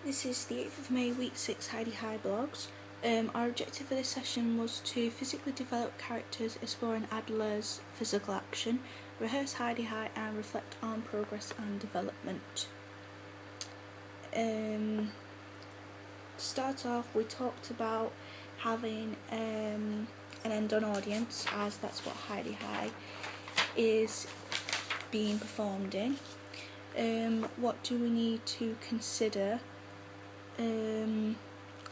This is the 8th of May, week 6 Heidi High blogs. Our objective for this session was to physically develop characters exploring Adler's physical action, rehearse Heidi High and reflect on progress and development. To start off, we talked about having an end-on audience, as that's what Heidi High is being performed in. What do we need to consider?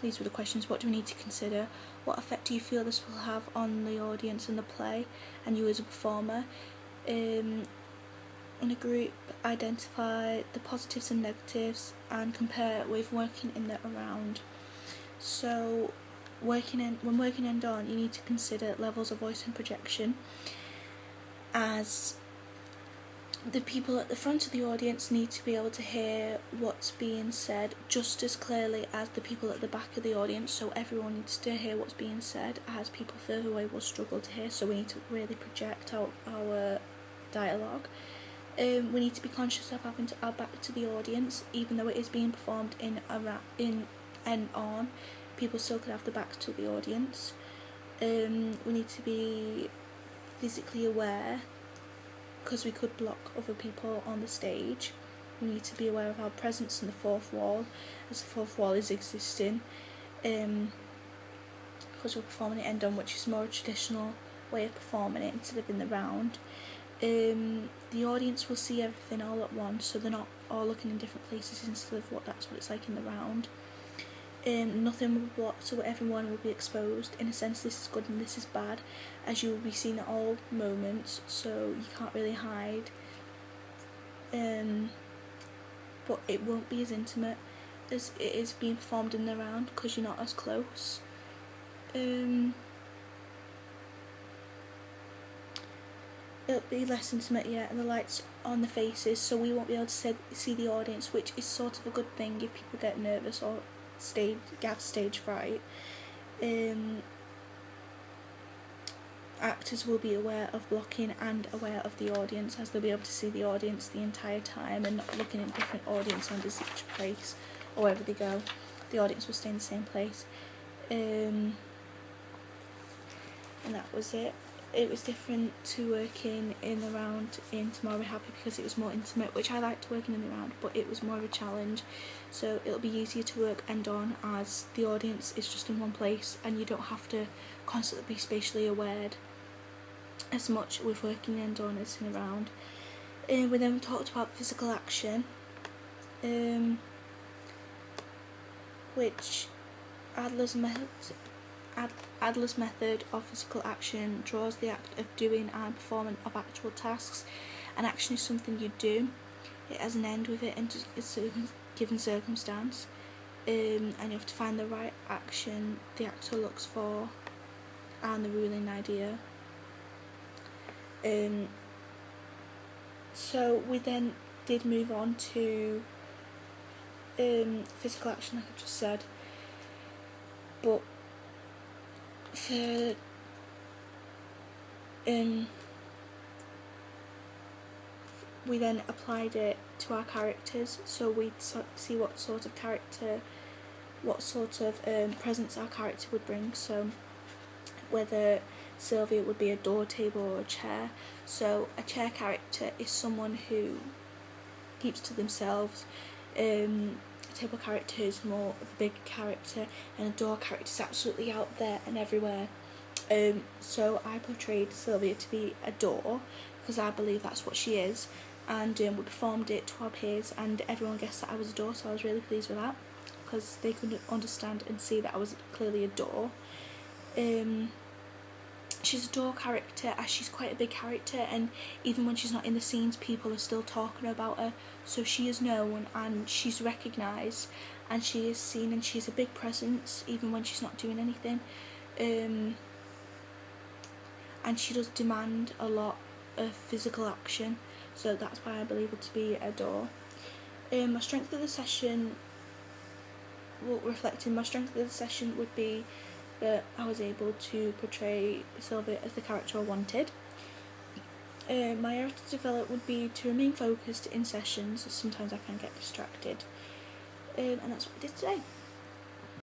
These were the questions. What do we need to consider? What effect do you feel this will have on the audience and the play and you as a performer? In a group, identify the positives and negatives and compare it with working in the around. So when working end on, you need to consider levels of voice and projection, as the people at the front of the audience need to be able to hear what's being said just as clearly as the people at the back of the audience, so everyone needs to hear what's being said, as people further away will struggle to hear, so we need to really project out our dialogue. We need to be conscious of having to add back to the audience, even though it is being performed in and on, people still could have the back to the audience. We need to be physically aware, because we could block other people on the stage. We need to be aware of our presence in the fourth wall, as the fourth wall is existing, because we're performing it end on, which is more a traditional way of performing it instead of in the round. The audience will see everything all at once, so they're not all looking in different places instead of that's what it's like in the round. Nothing whatsoever, everyone will be exposed. In a sense, this is good and this is bad, as you will be seen at all moments, so you can't really hide. But it won't be as intimate as it is being performed in the round, because you're not as close. It'll be less intimate, and the lights on the faces, so we won't be able to see the audience, which is sort of a good thing if people get nervous or have stage fright. Actors will be aware of blocking and aware of the audience, as they'll be able to see the audience the entire time and not looking at different audience members each place, or wherever they go. The audience will stay in the same place. And that was it. It was different to working in the round in Tomorrow We're Happy, because it was more intimate, which I liked working in the round, but it was more of a challenge. So it'll be easier to work end on, as the audience is just in one place and you don't have to constantly be spatially aware as much with working end on as in the round. We then talked about physical action, which Adler's method of physical action draws the act of doing and performing of actual tasks. An action is something you do. It has an end with it in a given circumstance, and you have to find the right action the actor looks for and the ruling idea. So we then did move on to physical action, like I just said, but for we then applied it to our characters, so we'd see what sort of character, what sort of presence our character would bring. So whether Sylvia would be a door table or a chair. So a chair character is someone who keeps to themselves. A table character is more of a big character, and a door character is absolutely out there and everywhere. So I portrayed Sylvia to be a door, because I believe that's what she is, and we performed it to our peers and everyone guessed that I was a door, so I was really pleased with that, because they could understand and see that I was clearly a door. She's a door character, as she's quite a big character, and even when she's not in the scenes, people are still talking about her, so she is known and she's recognised and she is seen, and she's a big presence even when she's not doing anything. And she does demand a lot of physical action, so that's why I believe her to be a door. My strength of the session, my strength of the session would be that I was able to portray Sylvia as the character I wanted. My area to develop would be to remain focused in sessions, as sometimes I can get distracted. and that's what I did today.